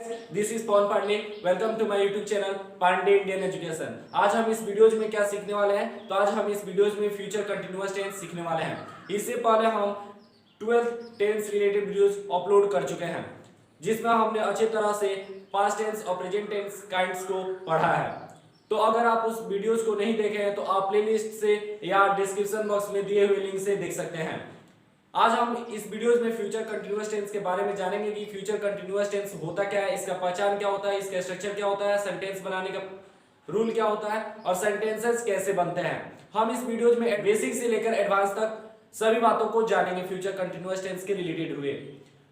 This is Pawan Pandey. Welcome to my YouTube channel Pandey Indian education. आज हम इस वीडियोज में क्या सीखने वाले हैं, तो आज हम इस वीडियोज में फ्यूचर कंटिन्यूअस टेंस सीखने वाले हैं। इससे पहले हम 12th tense related videos upload कर चुके हैं, जिसमें हमने अच्छी तरह से पास्ट टेंस और प्रेजेंट टेंस काइंड्स को पढ़ा है। तो अगर आप उस वीडियोज को नहीं देखे हैं तो आप प्लेलिस्ट से या डिस्क्रिप्शन बॉक्स में दिए हुए लिंक से देख सकते हैं। आज हम इस वीडियोस में फ्यूचर कंटिन्यूअस टेंस के बारे में जानेंगे कि फ्यूचर कंटिन्यूअस टेंस होता क्या है, इसका पहचान क्या होता है, इसका स्ट्रक्चर क्या होता है, सेंटेंस बनाने का रूल क्या होता है और सेंटेंसेस कैसे बनते हैं। हम इस वीडियोज में बेसिक से लेकर एडवांस तक सभी बातों को जानेंगे फ्यूचर कंटिन्यूअस टेंस के रिलेटेड हुए।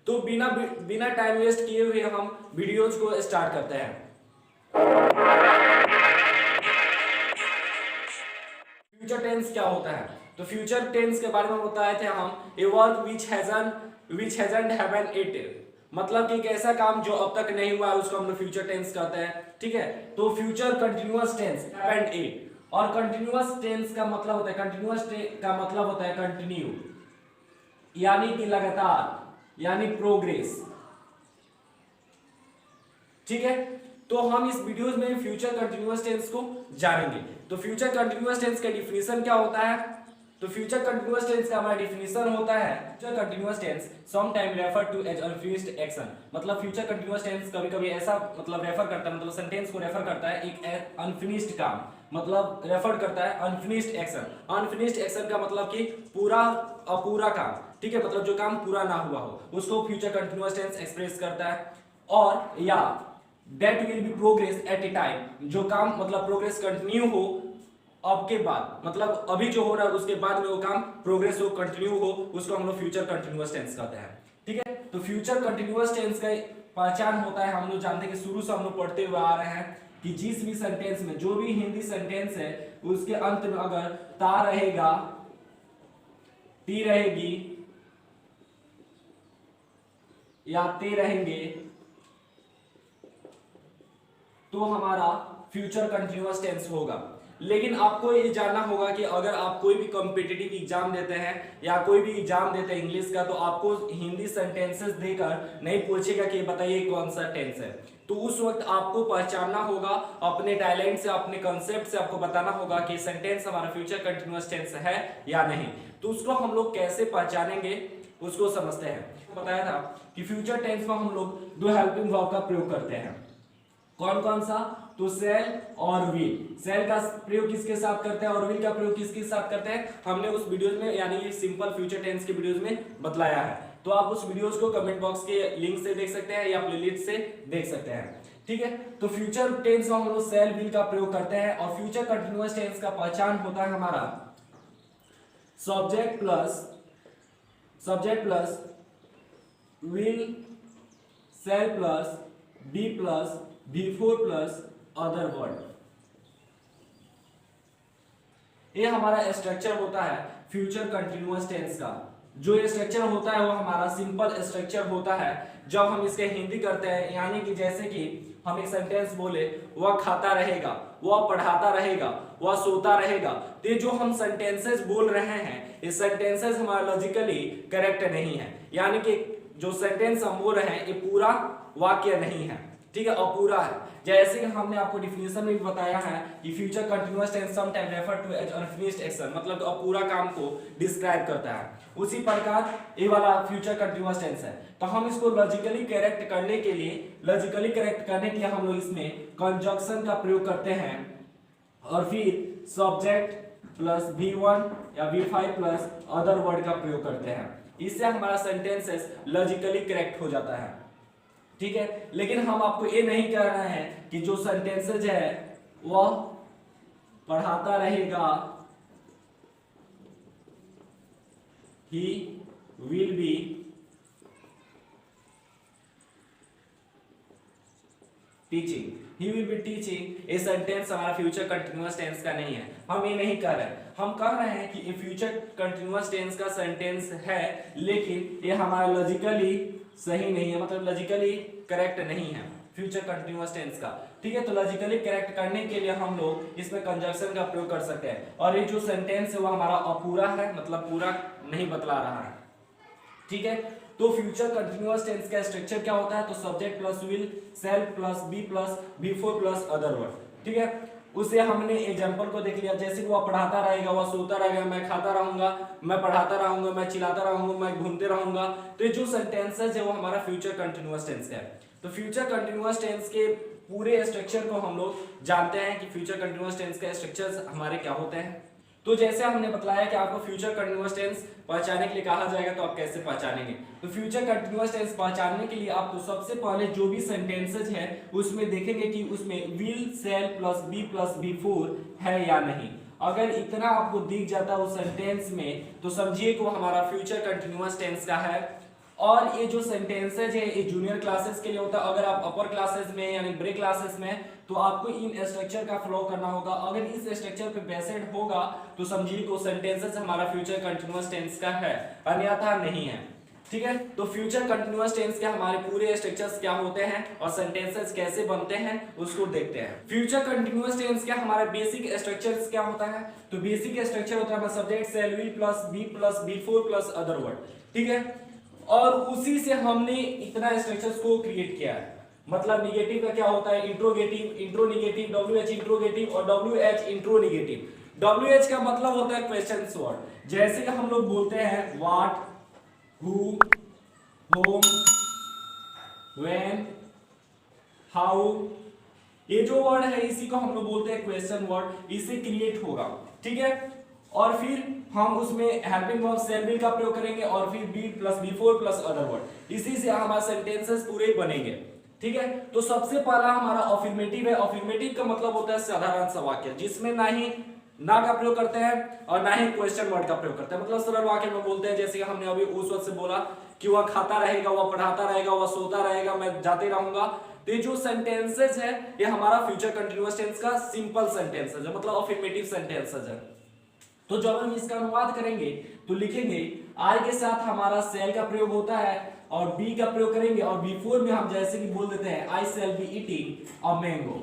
तो बिना टाइम वेस्ट किए हुए हम वीडियोज को स्टार्ट करते हैं। फ्यूचर टेंस क्या होता है, तो फ्यूचर टेंस के बारे में बताए थे हम a work which hasn't happened it, मतलब कि एक ऐसा काम जो अब तक नहीं हुआ है उसको हम लोग फ्यूचर टेंस कहते हैं। ठीक है, तो future continuous tense happened it, और कंटिन्यूअस टेंस का मतलब होता है कंटिन्यू, यानी कि लगातार, यानी प्रोग्रेस। ठीक है, तो हम इस वीडियोस में फ्यूचर कंटिन्यूअस टेंस को जानेंगे। तो फ्यूचर कंटिन्यूअस टेंस का डिफिनीशन क्या होता है, तो फ्यूचर कंटिन्यूअस टेंस का हमारा डिफिनीशन होता है future continuous tense some time refer to as unfinished action. मतलब फ्यूचर कंटिन्यूअस टेंस कभी-कभी ऐसा मतलब रेफर करता है, मतलब सेंटेंस को रेफर करता है एक अनफिनिश्ड काम, मतलब रेफर करता है अनफिनिश्ड एक्शन। अनफिनिश्ड एक्शन का मतलब कि पूरा अपूरा काम। ठीक है, मतलब जो काम पूरा ना हुआ हो उसको फ्यूचर कंटिन्यूअस टेंस एक्सप्रेस करता है। और या that will be progress eight A time, जो काम मतलब प्रोग्रेस कंटिन्यू हो अब के बाद, मतलब अभी जो हो रहा है उसके बाद में वो काम प्रोग्रेस हो, कंटिन्यू हो, उसको हम लोग फ्यूचर कंटिन्यूअस टेंस कहते हैं। ठीक है, तो फ्यूचर कंटिन्यूअस टेंस का पहचान होता है, हम लोग जानते हैं कि शुरू से हम लोग पढ़ते हुए आ रहे हैं कि जिस भी सेंटेंस में, जो भी हिंदी सेंटेंस है उसके अंत में अगर ता रहेगा, टी रहेगी या ते रहेंगे तो हमारा फ्यूचर कंटिन्यूअस टेंस होगा। लेकिन आपको ये जानना होगा कि अगर आप कोई भी कॉम्पिटिटिव एग्जाम देते हैं या कोई भी एग्जाम देते हैं इंग्लिश का, तो आपको हिंदी सेंटेंसेस देकर नहीं पूछेगा कि बताइए कौन सा टेंस है। तो उस वक्त आपको पहचानना होगा अपने टैलेंट से, अपने कंसेप्ट से आपको बताना होगा कि सेंटेंस हमारा फ्यूचर कंटिन्यूअस टेंस है या नहीं। तो उसको हम लोग कैसे पहचानेंगे उसको समझते हैं। बताया था कि फ्यूचर टेंस में हम लोग दो हेल्पिंग वर्ब का प्रयोग करते हैं। कौन कौन सा, तो सेल और विल। सेल का प्रयोग किसके साथ करते हैं और विल का प्रयोग किसके साथ करते हैं, हमने उस वीडियोस में यानी ये सिंपल फ्यूचर टेंस के वीडियोस में बतलाया है। तो आप उस वीडियोस को कमेंट बॉक्स के लिंक से देख सकते हैं या प्लेलिस्ट से देख सकते हैं। ठीक है, तो फ्यूचर टेंस में हम लोग सेल विल का प्रयोग करते हैं। और फ्यूचर कंटिन्यूअस टेंस का पहचान होता है हमारा subject plus will, shall plus be plus before plus other word. ये हमारा स्ट्रक्चर होता है फ्यूचर कंटिन्यूअस टेंस का। जो ये स्ट्रक्चर होता है वो हमारा सिंपल स्ट्रक्चर होता है। जब हम इसके हिंदी करते हैं, यानी कि जैसे कि हम एक सेंटेंस बोले, वह खाता रहेगा, वह पढ़ाता रहेगा, वह सोता रहेगा, तो ये जो हम सेंटेंसेस बोल रहे हैं ये सेंटेंसेस हमारा लॉजिकली करेक्ट नहीं है, यानी कि जो सेंटेंस हम बोल रहे हैं ये पूरा वाक्य नहीं है। ठीक है, अपूरा है। जैसे कि हमने आपको डिफिनेशन में भी बताया है कि future continuous tense some time refer to as unfinished action, मतलब अपूरा काम को डिस्क्राइब करता है। उसी प्रकार ये वाला फ्यूचर कंटिन्यूअस टेंस है। तो हम इसको लॉजिकली करेक्ट करने के लिए हम लोग इसमें कंजंक्शन का प्रयोग करते हैं और फिर सब्जेक्ट प्लस V1 या V5 प्लस अदर वर्ड का प्रयोग करते हैं। इससे हमारा सेंटेंसेस लॉजिकली करेक्ट हो जाता है। ठीक है, लेकिन हम आपको ये नहीं कह रहे हैं कि जो सेंटेंसेज है वह पढ़ाता रहेगा, ही विल बी टीचिंग, ये सेंटेंस हमारा फ्यूचर कंटिन्यूअस टेंस का नहीं है। हम ये नहीं कह रहे हैं, हम कह रहे हैं कि ये फ्यूचर कंटिन्यूअस टेंस का सेंटेंस है, लेकिन ये हमारा लॉजिकली सही नहीं है, मतलब लॉजिकली करेक्ट नहीं है फ्यूचर कंटिन्यूअस टेंस का। ठीक है, तो लॉजिकली करेक्ट करने के लिए हम लोग इसमें कंजंक्शन का प्रयोग कर सकते हैं। और ये जो सेंटेंस है वो हमारा अपूरा है, मतलब पूरा नहीं बतला रहा है। ठीक है, तो फ्यूचर कंटिन्यूअस टेंस का स्ट्रक्चर क्या होता है, तो subject plus will, shall plus be plus before plus other word. ठीक है, उसे हमने एग्जांपल को देख लिया, जैसे कि वह पढ़ाता रहेगा, वह सोता रहेगा, मैं खाता रहूंगा, मैं पढ़ाता रहूंगा, मैं चिल्लाता रहूंगा, मैं घूमते रहूंगा। तो ये जो सेंटेंसेस है वो हमारा फ्यूचर कंटिन्यूअस टेंस है। तो फ्यूचर कंटिन्यूअस टेंस के पूरे स्ट्रक्चर को हम लोग जानते हैं कि फ्यूचर कंटिन्यूअस टेंस के स्ट्रक्चर्स हमारे क्या होते हैं। तो जैसे हमने बताया कि आपको फ्यूचर कंटिन्यूअस टेंस पहचानने के लिए कहा जाएगा, तो आप कैसे पहचानेंगे। तो फ्यूचर कंटिन्यूअस टेंस पहचानने के लिए आपको सबसे पहले जो भी सेंटेंसेस है उसमें देखेंगे कि उसमें will, shall plus be plus before है या नहीं। अगर इतना आपको दिख जाता है उस सेंटेंस में तो समझिए कि वो हमारा फ्यूचर कंटिन्यूअस टेंस का है। और ये जो सेंटेंसेज है ये जूनियर क्लासेस के लिए होता है। अगर आप अपर क्लासेस में यानी ब्रेक क्लासेस में, तो आपको इन स्ट्रक्चर का फ्लो करना होगा। अगर इस स्ट्रक्चर पे बेस्ड होगा तो समझिए कि सेंटेंसेस हमारा फ्यूचर कंटिन्यूअस टेंस का है, अन्यथा नहीं है। ठीक है, तो फ्यूचर कंटिन्यूअस टेंस के हमारे पूरे स्ट्रक्चर्स क्या होते हैं और सेंटेंसेस कैसे बनते हैं उसको देखते हैं। फ्यूचर कंटिन्यूअस टेंस के हमारे बेसिक स्ट्रक्चर्स क्या होता है, तो बेसिक स्ट्रक्चर होता है subject shall will plus be plus before plus other word. ठीक है, और उसी से हमने इतना स्ट्रक्चर्स को क्रिएट किया है। मतलब निगेटिव का क्या होता है, इंट्रोगेटिव, इंट्रोनिगेटिव, डब्ल्यूएच इंट्रोगेटिव और डब्ल्यूएच इंट्रोनिगेटिव। डब्ल्यूएच का मतलब होता है क्वेश्चन वर्ड, जैसे कि हम लोग बोलते हैं what, who, home, when, how. ये जो वर्ड है इसी को हम लोग बोलते हैं क्वेश्चन वर्ड, इससे क्रिएट होगा। ठीक है, और फिर हम उसमें हेल्पिंग वर्ब शैल विल का प्रयोग करेंगे और फिर be plus before plus other word, इसी से हमारे सेंटेंसेस पूरे बनेंगे। ठीक है, तो सबसे पहला हमारा अफर्मेटिव है। अफर्मेटिव का मतलब होता है साधारण सा वाक्य जिसमें ना ही ना का प्रयोग करते हैं और ना ही क्वेश्चन वर्ड का प्रयोग करते हैं। मतलब सरल वाक्य में बोलते हैं, जैसे कि हमने अभी उस वक्त से बोला कि वह खाता रहेगा, वह पढ़ाता रहेगा, वह सोता रहेगा, मैं जाते रहूंगा। तो ये जो सेंटेंसेस है ये हमारा फ्यूचर कंटिन्यूअस टेंस का सिंपल सेंटेंसेस है, मतलब अफर्मेटिव सेंटेंसेस है। तो जब हम इसका अनुवाद करेंगे तो लिखेंगे आई के साथ हमारा सेल का प्रयोग होता है और बी का प्रयोग करेंगे और बिफोर में हम जैसे कि बोल देते हैं I shall be eating a mango,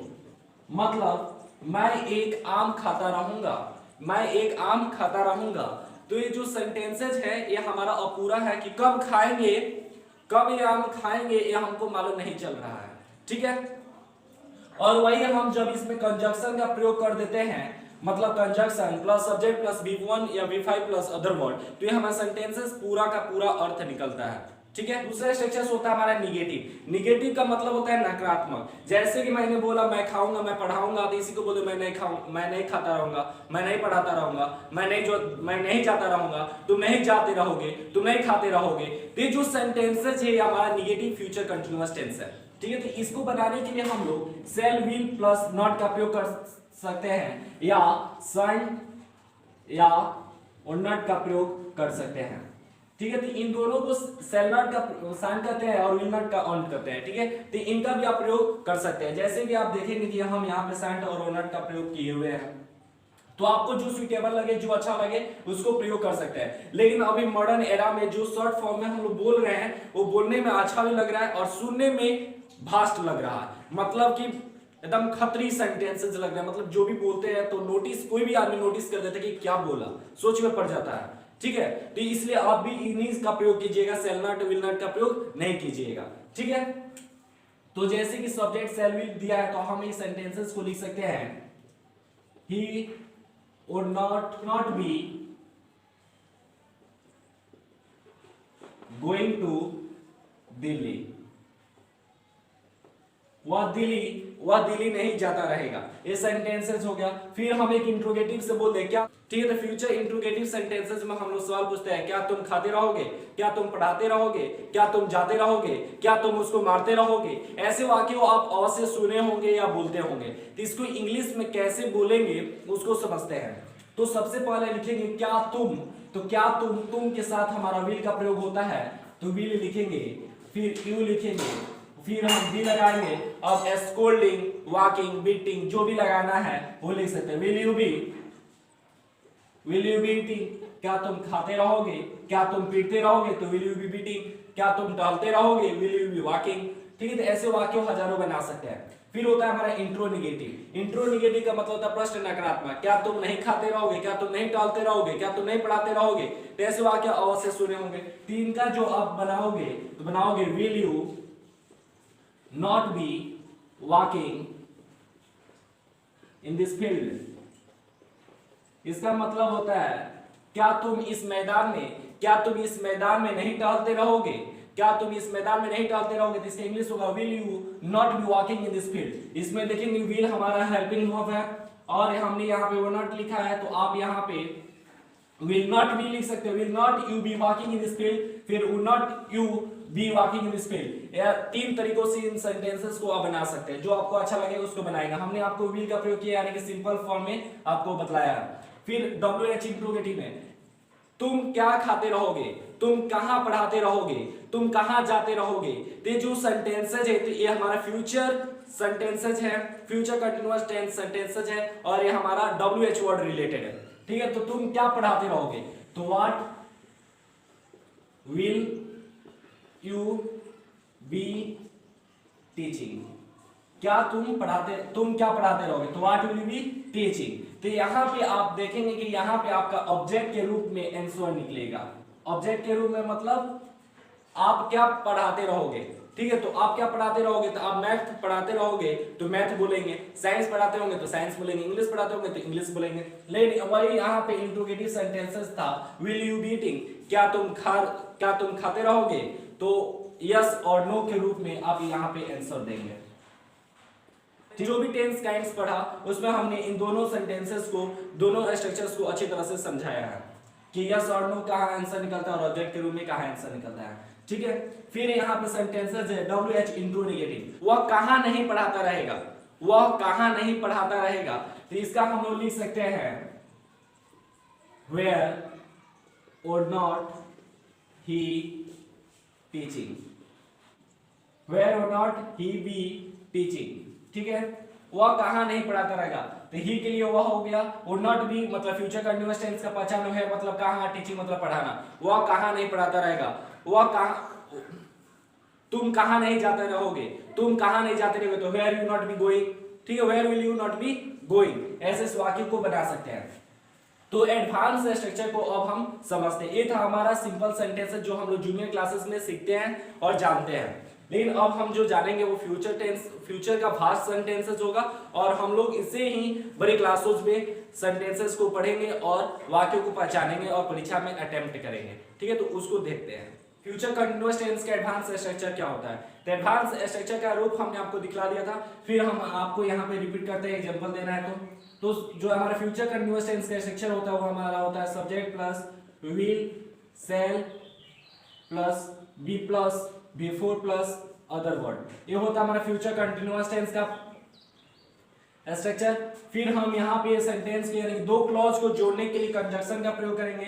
मतलब मैं एक आम खाता रहूंगा, मैं एक आम खाता रहूंगा। तो ये जो सेंटेंसेज है ये हमारा अपूरा है कि कब खाएंगे, कब ये आम खाएंगे ये हमको मालूम नहीं चल रहा है। ठीक है, और वही हम जब इसमें कंजक्शन का प्रयोग कर देते हैं, मतलब conjunction plus subject plus V1 या V5 प्लस अदर वर्ड, तो ये हमारा सेंटेंसेस पूरा का पूरा अर्थ निकलता है। ठीक है, दूसरा स्ट्रक्चर होता है हमारा निगेटिव। निगेटिव का मतलब होता है नकारात्मक, जैसे कि मैंने बोला मैं खाऊंगा, मैं पढ़ाऊंगा, तो इसी को बोले मैं नहीं खाऊं, मैं नहीं खाता रहूंगा, मैं नहीं पढ़ाता रहूंगा, मैं नहीं जाता रहूंगा, तुम नहीं जाते रहोगे, तुम नहीं खाते रहोगे। तो ये जो सेंटेंसेस है ये हमारा निगेटिव फ्यूचर कंटिन्यूअस टेंस है। ठीक है, तो इसको बनाने के लिए हम लोग शैल विल प्लस नॉट का प्रयोग कर सकते हैं या सन या और नॉट का प्रयोग कर सकते हैं। ठीक है, तो इन दोनों को शैल नॉट का सन कहते हैं और विल नॉट का ऑन कहते हैं। ठीक है, तो इनका भी आप प्रयोग कर सकते हैं। जैसे कि आप देखेंगे कि हम यहाँ पे सन और नॉट का प्रयोग किए हुए हैं, तो आपको जो सुइटेबल लगे, जो अच्छा लगे उसको प्रयोग कर सकते हैं। लेकिन अभी मॉडर्न एरा में जो शॉर्ट फॉर्म में हम लोग बोल रहे हैं वो बोलने में अच्छा भी लग रहा है और सुनने में भास्ट लग रहा है, मतलब कि एकदम खतरी सेंटेंसेस लग रहा है। मतलब जो भी बोलते हैं तो नोटिस, कोई भी आदमी नोटिस कर देता है कि क्या बोला, सोच में पड़ जाता है। ठीक है, तो इसलिए आप भी इन्हीं का प्रयोग कीजिएगा, शैल नॉट विल नॉट का प्रयोग नहीं कीजिएगा। ठीक है, तो जैसे कि सब्जेक्ट शैल विल दिया है तो हम इस सेंटेंसेस को लिख सकते हैं ही would not be going to Delhi, वह दिल्ली नहीं जाता रहेगा। ये सेंटेंसेस हो गया। फिर हम एक इंट्रोगेटिव से बोलते हैं क्या, ठीक है, तो फ्यूचर इंट्रोगेटिव सेंटेंसेस में हम लोग सवाल पूछते हैं, क्या तुम खाते रहोगे, क्या तुम पढ़ाते रहोगे, क्या तुम जाते रहोगे, क्या तुम उसको मारते रहोगे। ऐसे वाक्य आप अवश्य सुने होंगे या बोलते होंगे, तो इसको इंग्लिश में कैसे बोलेंगे उसको समझते हैं। तो सबसे पहले लिखेंगे क्या तुम, तो क्या तुम के साथ हमारा विल का प्रयोग होता है तो विल लिखेंगे, फिर यू लिखेंगे, फिर हम बी लगाएंगे। अब स्कोल्डिंग, वॉकिंग, बीटिंग जो भी लगाना है वो लिख सकते हैं। विल यू बी ईटिंग, क्या तुम खाते रहोगे, क्या तुम पीटते रहोगे तो विल यू बी बीटिंग, क्या तुम टहलते रहोगे विल यू बी वॉकिंग। ठीक है, तो ऐसे वाक्य हजारों बना सकते हैं। फिर होता है हमारा इंट्रोनिगेटिव। इंट्रोनिगेटिव का मतलब होता है प्रश्न नकारात्मक, क्या तुम नहीं खाते रहोगे, क्या तुम नहीं टालते रहोगे, क्या तुम नहीं पढ़ाते रहोगे, तो ऐसे वाक्य अवश्य सुने होंगे। तीन का जो आप बनाओगे तो बनाओगे will you not B walking in this field. इसका मतलब होता है क्या तुम इस मैदान में नहीं टहलते रहोगे, क्या तुम इस मैदान में नहीं टहलते रहोगे, तो इसका इंग्लिश होगा will you not B walking in this field. इसमें देखेंगे विल हमारा हेल्पिंग वर्ब है और हमने यहाँ पे वो नॉट लिखा है, तो आप यहाँ पे विल नॉट बी लिख सकते हो, will not you be walking in this field, फिर will not you be walking in this field. तीन तरीकों से इन सेंटेंसेस को आप बना सकते हैं, जो आपको अच्छा लगेगा उसको बनाएगा। हमने आपको विल का प्रयोग किया यानी कि सिंपल फॉर्म में आपको बतलाया। फिर WH इंट्रोगेटिव में तुम क्या खाते रहोगे, तुम कहां पढ़ाते रहोगे, तुम कहां जाते रहोगे, तो जो सेंटेंसेज है तो ये हमारा फ्यूचर सेंटेंसेज है, फ्यूचर कंटीन्यूअस टेंस सेंटेंसेज है और ये हमारा WH वर्ड रिलेटेड है। ठीक है, तो तुम क्या पढ़ाते रहोगे, तो what will you be teaching, क्या तुम क्या पढ़ाते रहोगे, तो what will you be teaching. तो यहाँ पे आप देखेंगे कि यहाँ पे आपका ऑब्जेक्ट के रूप में आंसर निकलेगा। ऑब्जेक्ट के रूप में मतलब आप क्या पढ़ाते रहोगे। ठीक है, तो आप क्या पढ़ाते रहोगे, तो आप मैथ पढ़ाते रहोगे तो मैथ बोलेंगे, साइंस पढ़ाते होंगे तो साइंस बोलेंगे, इंग्लिश पढ़ाते होंगे तो इंग्लिश बोलेंगे। लेकिन वही यहाँ पे इंट्रोगेटिव सेंटेंसेस था विल यू बी ईटिंग, क्या तुम खाते रहोगे, तो यस और नो के रूप में आप यहाँ पे आंसर देंगे। जो भी टेंस काइंड्स पढ़ा उसमें हमने इन दोनों सेंटेंसेस को, दोनों स्ट्रक्चर्स को अच्छी तरह से समझाया है कि यस और नो कहाँ आंसर निकलता है और ऑब्जेक्ट के रूप में कहाँ आंसर निकलता है। ठीक है, फिर यहाँ पे सेंटेंसेस है WH इंट्रोगेटिव, वह कहाँ नहीं पढ़ाता रहेगा, वह कहाँ नहीं पढ़ाता रहेगा, तो इसका हम लोग लिख सकते हैं वेयर और नॉट ही टीचिंग, वेयर और नॉट ही बी टीचिंग। ठीक है, वह कहां नहीं पढ़ाता रहेगा, तो ही के लिए वह हो गया, और नॉट भी मतलब फ्यूचर कंटीन्यूअस टेंस का पहचान है, मतलब कहां, टीचिंग मतलब पढ़ाना, वह कहां नहीं पढ़ाता रहेगा, वह कहां, तुम कहां नहीं जाते रहोगे, तुम कहां नहीं जाते रहोगे, तो where you not be going. ठीक है, where will you not be going, ऐसे वाक्य को बना सकते हैं। तो एडवांस स्ट्रक्चर को अब हम समझते हैं। ये था हमारा सिंपल सेंटेंस जो हम लोग जूनियर क्लासेस में सीखते हैं और जानते हैं। लेकिन अब हम जो जानेंगे वो फ्यूचर टेंस, फ्यूचर का भास्ट सेंटेंसेस होगा और हम लोग इसे ही बड़ी क्लासेस में सेंटेंसेस को पढ़ेंगे और वाक्यों को पहचानेंगे और परीक्षा में अटेम्प्ट करेंगे। ठीक है, तो उसको देखते हैं। फ्यूचर कंटीन्यूअस टेंस का एडवांस स्ट्रक्चर क्या होता है, तो एडवांस स्ट्रक्चर का रूप हमने आपको दिखला दिया था, फिर हम आपको यहाँ पे रिपीट करते हैं, एग्जांपल देना है तो जो हमारा फ्यूचर कंटीन्यूअस टेंस का स्ट्रक्चर होता है वो हमारा होता है subject plus will shall plus be plus before plus other word. ये होता है हमारा फ्यूचर कंटीन्यूअस टेंस का स्ट्रक्चर। फिर हम यहाँ पे सेंटेंस के यानी दो क्लॉज को जोड़ने के लिए कंजक्शन का प्रयोग करेंगे,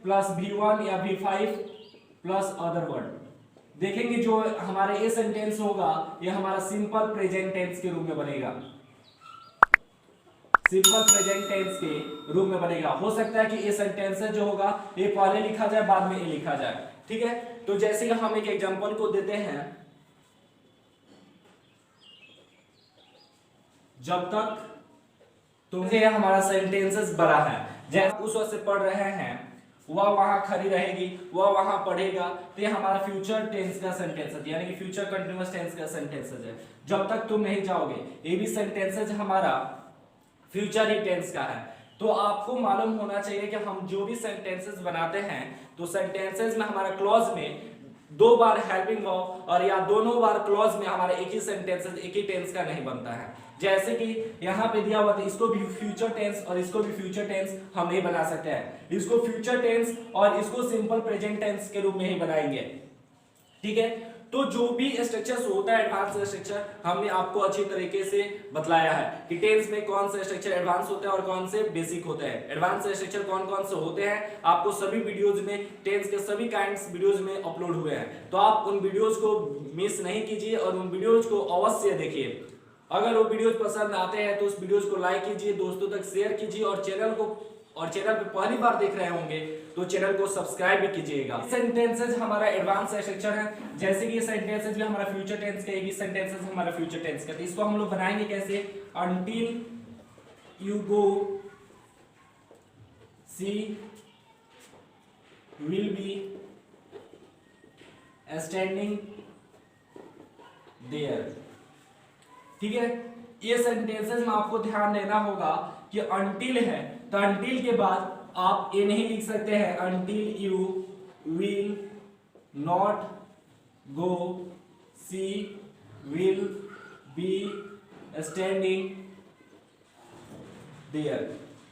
प्लस V1 या V5 प्लस अदर वर्ड। देखेंगे जो हमारे ये सेंटेंस होगा ये हमारा सिंपल प्रेजेंट टेंस के रूप में बनेगा, सिंपल प्रेजेंट टेंस के रूप में बनेगा। हो सकता है कि ये सेंटेंस जो होगा ये पहले लिखा जाए बाद में ये लिखा जाए। ठीक है, तो जैसे हम एक एग्जांपल को देते हैं, जब तक तुमसे हमारा सेंटेंसेस बड़ा है, जैसे उस वक्त से पढ़ रहे हैं, वह वहां खड़ी रहेगी, वह वहां पढ़ेगा, तो ये हमारा फ्यूचर टेंस का सेंटेंस है, यानी कि फ्यूचर कंटीन्यूअस टेंस का सेंटेंस है। जब तक तुम नहीं जाओगे, ये भी सेंटेंस हमारा फ्यूचर ही टेंस का है। तो आपको मालूम होना चाहिए कि हम जो भी सेंटेंसेस बनाते हैं तो सेंटेंसेस में हमारा क्लॉज में दो बार हेल्पिंग वर्ब और या दोनों बार क्लॉज में हमारा एक ही सेंटेंसेस एक ही टेंस का नहीं बनता है। जैसे कि यहाँ पे दिया हुआ था, इसको भी फ्यूचर टेंस और इसको भी फ्यूचर टेंस हम नहीं बना सकते हैं, इसको फ्यूचर टेंस और इसको सिंपल प्रेजेंट टेंस के रूप में ही बनाएंगे। ठीक है, तो जो भी स्ट्रक्चर होता है एडवांस स्ट्रक्चर हमने आपको अच्छी तरीके से बतलाया है कि टेंस में कौन सा स्ट्रक्चर एडवांस होता है और कौन से बेसिक होते हैं। एडवांस स्ट्रक्चर कौन कौन से होते हैं आपको सभी वीडियोज में, टेंस के सभी काइंड्स वीडियोज में अपलोड हुए हैं, तो आप उन वीडियोज को मिस नहीं कीजिए और उन वीडियोज को अवश्य देखिए। अगर वो वीडियोज पसंद आते हैं तो उस वीडियोज को लाइक कीजिए, दोस्तों तक शेयर कीजिए और चैनल को और चैनल पे पहली बार देख रहे होंगे तो चैनल को सब्सक्राइब भी कीजिएगा। सेंटेंसेस हमारा एडवांस स्ट्रक्चर है, जैसे कि ये सेंटेंसेस भी हमारा फ्यूचर टेंस का, ये सेंटेंसेस हमारा फ्यूचर टेंस का। तो इसको हम लोग बनाएंगे कैसे? until you go she will be standing there। ठीक है, ये सेंटेंसेस में आपको ध्यान देना होगा कि until है तो until के बाद आप ये नहीं लिख सकते हैं until you will not go she will be standing there।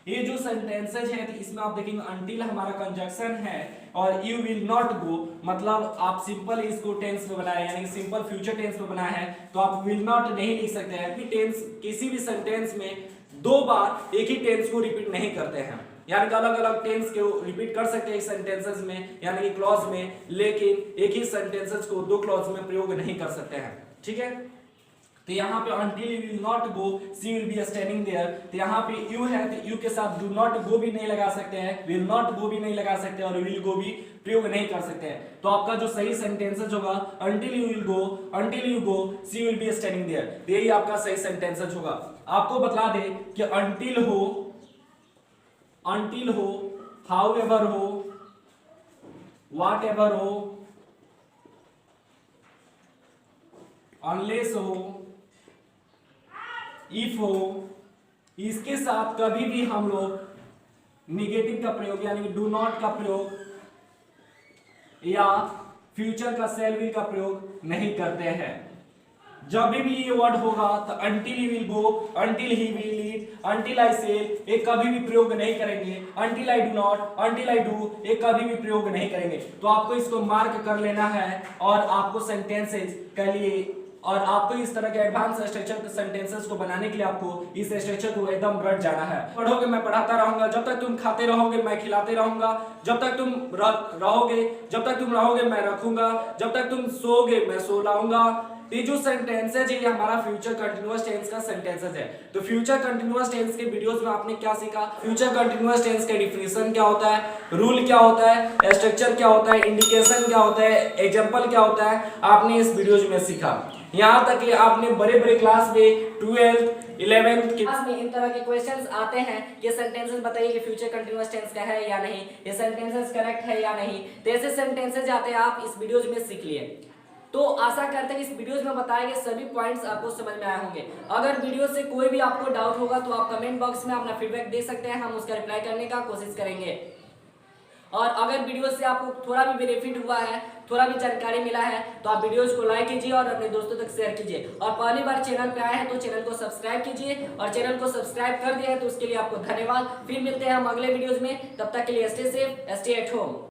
ये जो सेंटेंसेज है इसमें आप देखेंगे until हमारा कंजक्शन है और you will not go मतलब आप सिंपल इसको टेंस में बनाया यानी सिंपल फ्यूचर टेंस में बनाया है तो आप will not नहीं लिख सकते हैं। टेंस किसी भी सेंटेंस में दो बार एक ही टेंस को रिपीट नहीं करते हैं, यानी कि अलग अलग टेंस को रिपीट कर सकते हैं सेंटेंसेस में यानी कि क्लॉज में, लेकिन एक ही सेंटेंसेस को दो क्लॉज में प्रयोग नहीं कर सकते हैं। ठीक है, तो यहाँ पे until you will not go she will be standing there, तो यहाँ पे you है तो you के साथ do not go भी नहीं लगा सकते हैं, will not go भी नहीं लगा सकते और will go भी प्रयोग नहीं कर सकते हैं। तो आपका जो सही सेंटेंसेज होगा until you will go, until you go she will be standing there, तो यही आपका सही सेंटेंसेज होगा। आपको बता दे कि until हो, however हो, whatever हो, unless हो, इफ हो, इसके साथ कभी भी हम लोग निगेटिव का प्रयोग यानी कि डू नॉट का प्रयोग या फ्यूचर का शैल विल का प्रयोग नहीं करते हैं। जब भी ये वर्ड होगा तो until he will go, until he will eat, until I say ये कभी भी प्रयोग नहीं करेंगे, until I do not, until I do ये कभी भी प्रयोग नहीं करेंगे। तो आपको इसको मार्क कर लेना है और आपको सेंटेंसेस के लिए और आपको इस तरह के एडवांस स्ट्रक्चर के सेंटेंसेस को बनाने के लिए आपको इस स्ट्रक्चर को एकदम रट जाना है। पढ़ोगे मैं पढ़ाता रहूंगा, जब तक तुम खाते रहोगे मैं खिलाते रहूंगा, जब तक तुम रहोगे मैं रखूंगा, जब तक तुम सोओगे मैं सो लाऊंगा। ये जो सेंटेंसेज है ये हमारा फ्यूचर कंटीन्यूअस टेंस का सेंटेंसेज है। तो फ्यूचर कंटीन्यूअस टेंस के वीडियोस में आपने क्या सीखा? फ्यूचर कंटीन्यूअस टेंस का डिफिनीशन क्या होता है, रूल क्या होता है, स्ट्रक्चर क्या होता है, इंडिकेशन क्या होता है, एग्जांपल क्या होता है, आपने इस वीडियोज में सीखा। यहाँ तक कि आपने बड़े क्लास में 12th 11th क्लास में इन तरह के क्वेश्चंस आते हैं, ये सेंटेंसेस बताइए कि फ्यूचर कंटीन्यूअस टेंस का है या नहीं, ये सेंटेंसेस करेक्ट है या नहीं। तो ऐसे सेंटेंसेस आते हैं, आप इस वीडियोज में सीख लिए। तो आशा करते हैं कि इस वीडियोस में बताए गए सभी पॉइंट्स आपको समझ में आए होंगे। अगर वीडियो से कोई भी आपको डाउट होगा तो आप कमेंट बॉक्स में अपना फीडबैक दे सकते हैं, हम उसका रिप्लाई करने का कोशिश करेंगे। और अगर वीडियो से आपको थोड़ा भी बेनिफिट हुआ है, थोड़ा भी जानकारी मिला है तो आप वीडियोस को लाइक कीजिए और अपने दोस्तों तक शेयर कीजिए। और पहली बार चैनल पे आए हैं तो चैनल को सब्सक्राइब कीजिए, और चैनल को सब्सक्राइब कर दिया है तो उसके लिए आपको धन्यवाद। फिर मिलते हैं हम अगले वीडियोस में, तब तक के लिए stay safe, stay at home.